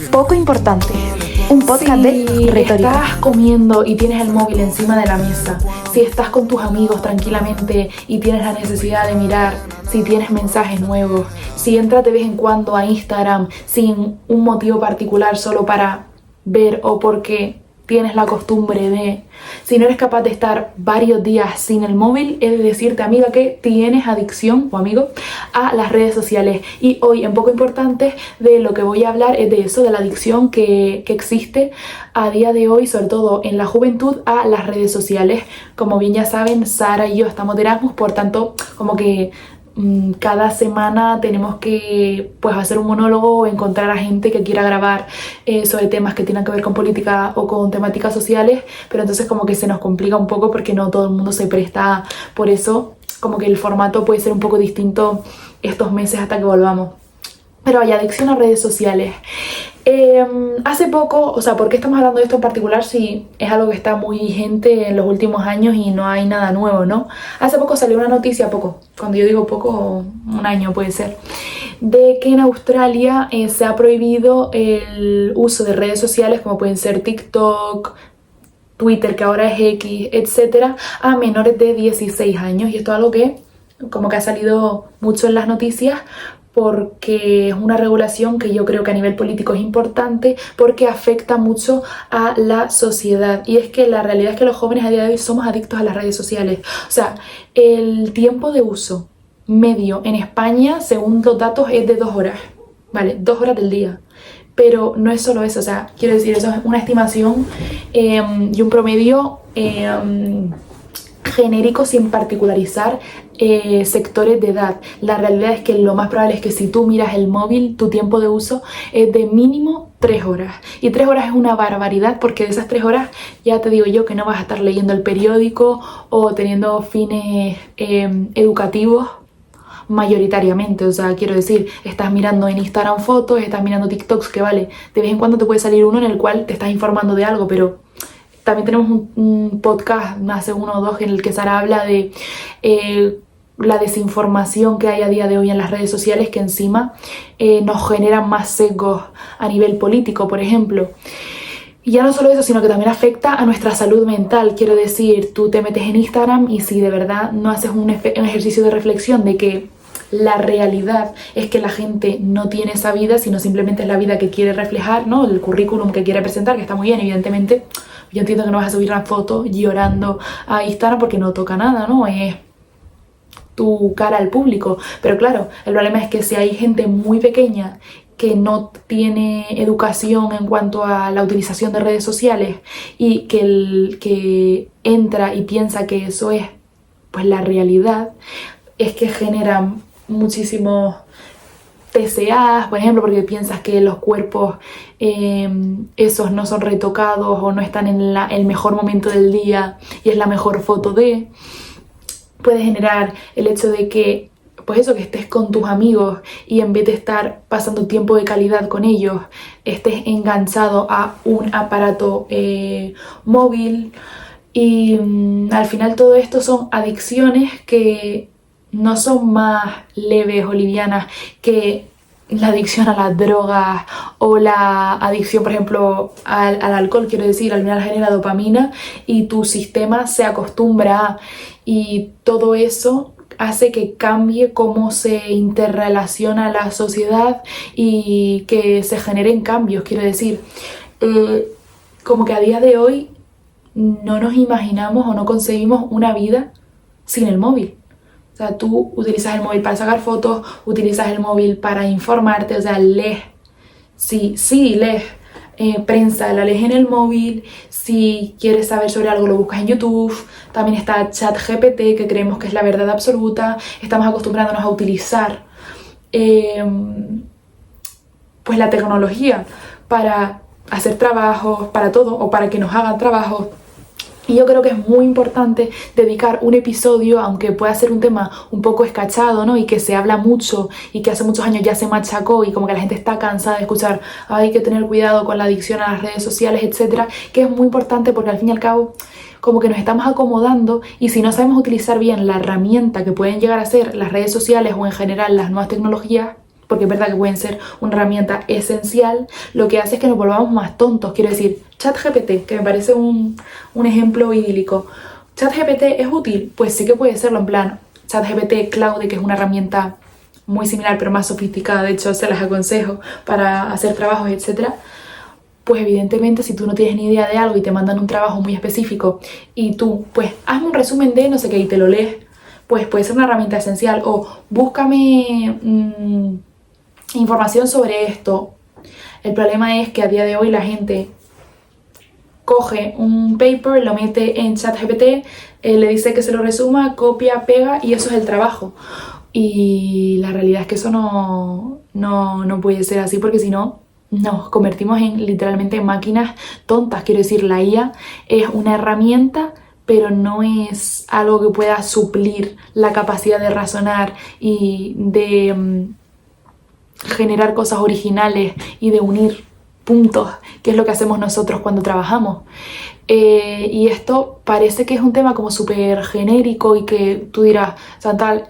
Poco importante. Un podcast de retórica. Si estás comiendo y tienes el móvil encima de la mesa, si estás con tus amigos tranquilamente y tienes la necesidad de mirar, si tienes mensajes nuevos, si entras de vez en cuando a Instagram sin un motivo particular solo para ver o porque tienes la costumbre de, si no eres capaz de estar varios días sin el móvil, he de decirte, amiga, que tienes adicción, o amigo, a las redes sociales. Y hoy, en Poco Importante, de lo que voy a hablar es de eso, de la adicción que existe a día de hoy, sobre todo en la juventud, a las redes sociales. Como bien ya saben, Sara y yo estamos de Erasmus, por tanto, como que cada semana tenemos que hacer un monólogo o encontrar a gente que quiera grabar sobre temas que tengan que ver con política o con temáticas sociales, pero entonces como que se nos complica un poco porque no todo el mundo se presta por eso, como que el formato puede ser un poco distinto estos meses hasta que volvamos. Pero hay adicción a redes sociales. Hace poco, o sea, ¿por qué estamos hablando de esto en particular si es algo que está muy vigente en los últimos años y no hay nada nuevo, ¿no? Hace poco salió una noticia, cuando yo digo poco, un año puede ser, de que en Australia se ha prohibido el uso de redes sociales como pueden ser TikTok, Twitter, que ahora es X, etcétera, a menores de 16 años. Y esto es algo que como que ha salido mucho en las noticias, porque es una regulación que yo creo que a nivel político es importante porque afecta mucho a la sociedad. Y es que la realidad es que los jóvenes a día de hoy somos adictos a las redes sociales. O sea, el tiempo de uso medio en España, según los datos, es de 2 horas, ¿vale? 2 horas del día. Pero no es solo eso, o sea, quiero decir, eso es una estimación y un promedio genérico sin particularizar sectores de edad. La realidad es que lo más probable es que si tú miras el móvil, tu tiempo de uso es de mínimo 3 horas. Y 3 horas es una barbaridad porque de esas 3 horas ya te digo yo que no vas a estar leyendo el periódico o teniendo fines educativos mayoritariamente. O sea, quiero decir, estás mirando en Instagram fotos, estás mirando TikToks, que vale, de vez en cuando te puede salir uno en el cual te estás informando de algo, pero también tenemos un podcast hace 1 o 2 en el que Sara habla de la desinformación que hay a día de hoy en las redes sociales, que encima nos generan más sesgos a nivel político, por ejemplo. Y ya no solo eso, sino que también afecta a nuestra salud mental. Quiero decir, tú te metes en Instagram y si de verdad no haces un ejercicio de reflexión de que la realidad es que la gente no tiene esa vida, sino simplemente es la vida que quiere reflejar, ¿no? El currículum que quiere presentar, que está muy bien, evidentemente. Yo entiendo que no vas a subir una foto llorando a Instagram porque no toca nada, ¿no? Es tu cara al público. Pero claro, el problema es que si hay gente muy pequeña que no tiene educación en cuanto a la utilización de redes sociales y que entra y piensa que eso es pues la realidad, es que genera muchísimos TCAs, por ejemplo, porque piensas que los cuerpos esos no son retocados o no están en el mejor momento del día y es la mejor foto de. Puede generar el hecho de que, pues eso, que estés con tus amigos y en vez de estar pasando tiempo de calidad con ellos, estés enganchado a un aparato móvil. Y al final todo esto son adicciones que no son más leves o livianas que la adicción a las drogas o la adicción, por ejemplo, al alcohol. Quiero decir, al final genera dopamina y tu sistema se acostumbra a, y todo eso hace que cambie cómo se interrelaciona la sociedad y que se generen cambios. Quiero decir, como que a día de hoy no nos imaginamos o no concebimos una vida sin el móvil. O sea, tú utilizas el móvil para sacar fotos, utilizas el móvil para informarte, o sea, lees. Sí, lees prensa, la lees en el móvil. Si quieres saber sobre algo, lo buscas en YouTube. También está ChatGPT, que creemos que es la verdad absoluta. Estamos acostumbrándonos a utilizar pues la tecnología para hacer trabajos, para todo, o para que nos hagan trabajos. Y yo creo que es muy importante dedicar un episodio, aunque pueda ser un tema un poco escachado, ¿no? Y que se habla mucho y que hace muchos años ya se machacó y como que la gente está cansada de escuchar hay que tener cuidado con la adicción a las redes sociales, etcétera, que es muy importante porque al fin y al cabo como que nos estamos acomodando y si no sabemos utilizar bien la herramienta que pueden llegar a ser las redes sociales o en general las nuevas tecnologías, porque es verdad que pueden ser una herramienta esencial, lo que hace es que nos volvamos más tontos. Quiero decir, ChatGPT, que me parece un ejemplo idílico. ¿ChatGPT es útil? Pues sí que puede serlo, en plan, ChatGPT, Claude, que es una herramienta muy similar pero más sofisticada, de hecho se las aconsejo para hacer trabajos, etc. Pues evidentemente si tú no tienes ni idea de algo y te mandan un trabajo muy específico y tú, pues hazme un resumen de no sé qué y te lo lees, pues puede ser una herramienta esencial. O búscame información sobre esto. El problema es que a día de hoy la gente coge un paper, lo mete en ChatGPT, le dice que se lo resuma, copia, pega y eso es el trabajo. Y la realidad es que eso no puede ser así, porque si no nos convertimos en literalmente máquinas tontas. Quiero decir, la IA es una herramienta, pero no es algo que pueda suplir la capacidad de razonar y de generar cosas originales y de unir puntos, que es lo que hacemos nosotros cuando trabajamos. Y esto parece que es un tema como súper genérico y que tú dirás, Chantal,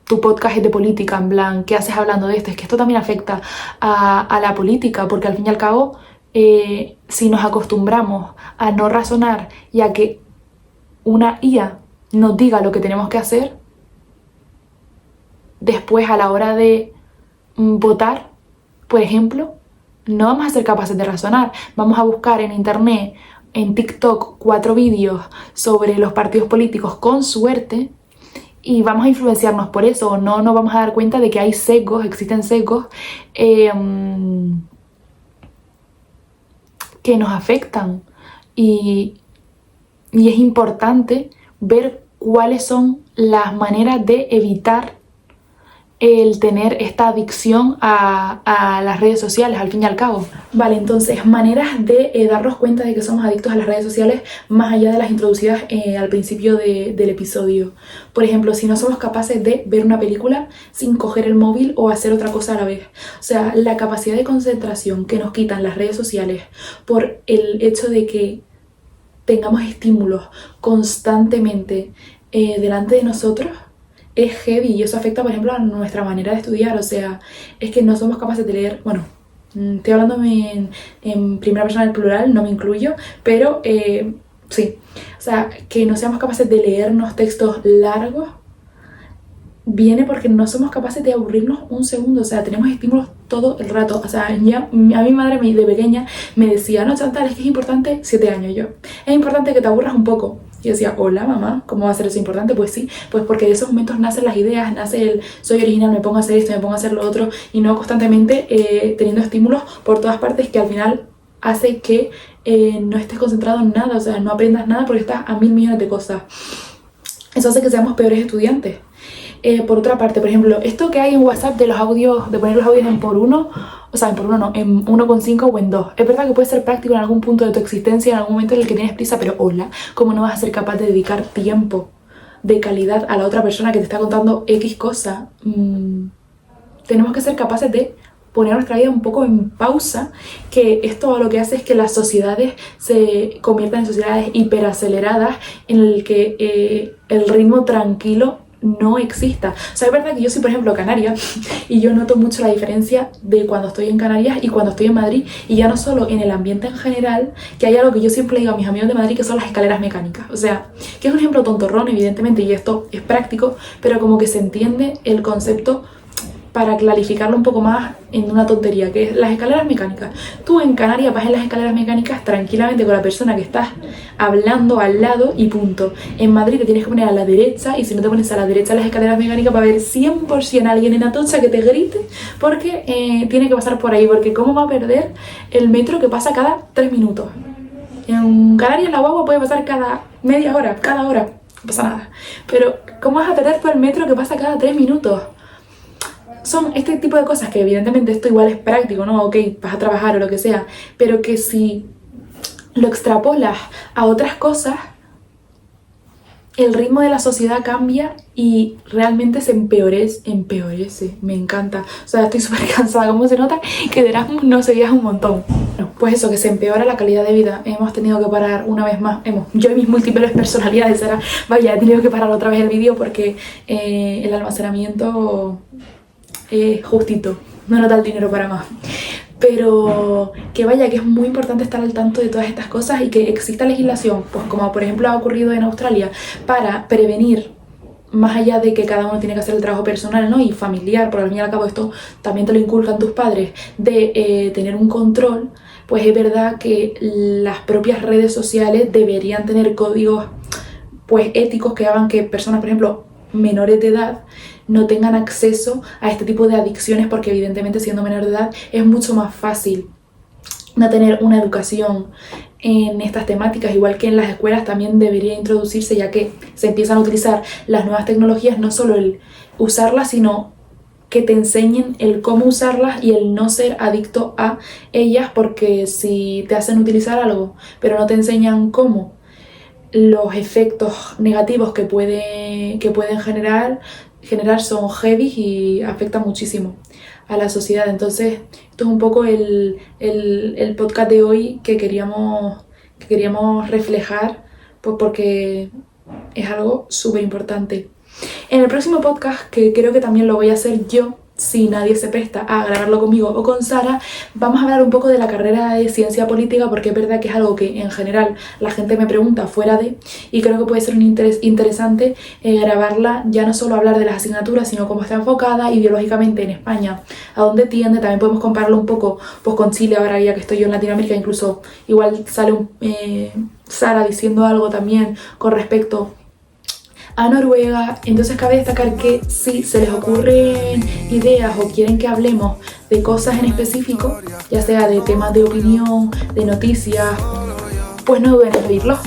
tu podcast es de política, en plan, ¿qué haces hablando de esto? Es que esto también afecta a la política, porque al fin y al cabo, si nos acostumbramos a no razonar y a que una IA nos diga lo que tenemos que hacer, después a la hora de votar, por ejemplo, no vamos a ser capaces de razonar. Vamos a buscar en internet, en TikTok, 4 vídeos sobre los partidos políticos con suerte y vamos a influenciarnos por eso. No nos vamos a dar cuenta de que hay sesgos, existen sesgos que nos afectan y es importante ver cuáles son las maneras de evitar el tener esta adicción a las redes sociales, al fin y al cabo. Vale, entonces, maneras de darnos cuenta de que somos adictos a las redes sociales más allá de las introducidas al principio del episodio. Por ejemplo, si no somos capaces de ver una película sin coger el móvil o hacer otra cosa a la vez. O sea, la capacidad de concentración que nos quitan las redes sociales por el hecho de que tengamos estímulos constantemente delante de nosotros es heavy, y eso afecta, por ejemplo, a nuestra manera de estudiar. O sea, es que no somos capaces de leer, bueno, estoy hablando en primera persona del plural, no me incluyo, pero sí, o sea, que no seamos capaces de leernos textos largos viene porque no somos capaces de aburrirnos un segundo. O sea, tenemos estímulos todo el rato. O sea, ya, a mi madre de pequeña me decía, no, Chantal, es que es importante, 7 años yo, es importante que te aburras un poco. Y yo decía, hola mamá, ¿cómo va a ser eso importante? Pues sí, pues porque de esos momentos nacen las ideas, nace el soy original, me pongo a hacer esto, me pongo a hacer lo otro, y no constantemente teniendo estímulos por todas partes que al final hace que no estés concentrado en nada. O sea, no aprendas nada porque estás a 1000 millones de cosas. Eso hace que seamos peores estudiantes. Por otra parte, por ejemplo, esto que hay en WhatsApp de los audios, de poner los audios en por uno, o sea, en por uno no, en 1,5 o en 2. Es verdad que puede ser práctico en algún punto de tu existencia, en algún momento en el que tienes prisa, pero hola, ¿cómo no vas a ser capaz de dedicar tiempo de calidad a la otra persona que te está contando X cosa? Tenemos que ser capaces de poner nuestra vida un poco en pausa, que esto lo que hace es que las sociedades se conviertan en sociedades hiperaceleradas en el que el ritmo tranquilo no exista. O sea, es verdad que yo soy, por ejemplo, canaria y yo noto mucho la diferencia de cuando estoy en Canarias y cuando estoy en Madrid, y ya no solo en el ambiente en general, que hay algo que yo siempre digo a mis amigos de Madrid, que son las escaleras mecánicas. O sea, que es un ejemplo tontorrón, evidentemente, y esto es práctico, pero como que se entiende el concepto para clarificarlo un poco más en una tontería, que es las escaleras mecánicas. Tú en Canarias vas en las escaleras mecánicas tranquilamente con la persona que estás hablando al lado y punto. En Madrid te tienes que poner a la derecha, y si no te pones a la derecha de las escaleras mecánicas va a haber 100% alguien en Atocha que te grite porque tiene que pasar por ahí, porque ¿cómo va a perder el metro que pasa cada 3 minutos? En Canarias la guagua puede pasar cada media hora, cada hora, no pasa nada. Pero ¿cómo vas a perder por el metro que pasa cada 3 minutos? Son este tipo de cosas que evidentemente esto igual es práctico, ¿no? Ok, vas a trabajar o lo que sea, pero que si lo extrapolas a otras cosas, el ritmo de la sociedad cambia y realmente se empeorece, me encanta. O sea, estoy súper cansada, como se nota que de Erasmus no se viaja un montón. Bueno, pues eso, que se empeora la calidad de vida. Hemos tenido que parar una vez más, yo y mis múltiples personalidades, ahora, vaya, he tenido que parar otra vez el vídeo porque el almacenamiento justito, no nos da el dinero para más. Pero que vaya, que es muy importante estar al tanto de todas estas cosas y que exista legislación, pues como por ejemplo ha ocurrido en Australia, para prevenir, más allá de que cada uno tiene que hacer el trabajo personal, ¿no? Y familiar, porque al fin y al cabo esto también te lo inculcan tus padres, de tener un control, pues es verdad que las propias redes sociales deberían tener códigos pues éticos que hagan que personas, por ejemplo, menores de edad, no tengan acceso a este tipo de adicciones, porque evidentemente siendo menor de edad es mucho más fácil no tener una educación en estas temáticas, igual que en las escuelas también debería introducirse, ya que se empiezan a utilizar las nuevas tecnologías, no solo el usarlas, sino que te enseñen el cómo usarlas y el no ser adicto a ellas, porque si te hacen utilizar algo pero no te enseñan cómo, los efectos negativos que pueden generar son heavy y afectan muchísimo a la sociedad. Entonces esto es un poco el podcast de hoy que queríamos reflejar, pues porque es algo súper importante. En el próximo podcast, que creo que también lo voy a hacer yo, si nadie se presta a grabarlo conmigo o con Sara, vamos a hablar un poco de la carrera de ciencia política, porque es verdad que es algo que en general la gente me pregunta fuera de, y creo que puede ser un interesante grabarla, ya no solo hablar de las asignaturas, sino cómo está enfocada ideológicamente en España, a dónde tiende. También podemos compararlo un poco pues con Chile, ahora ya que estoy yo en Latinoamérica, incluso igual sale Sara diciendo algo también con respecto a Noruega. Entonces cabe destacar que si se les ocurren ideas o quieren que hablemos de cosas en específico, ya sea de temas de opinión, de noticias, pues no duden en pedirlo.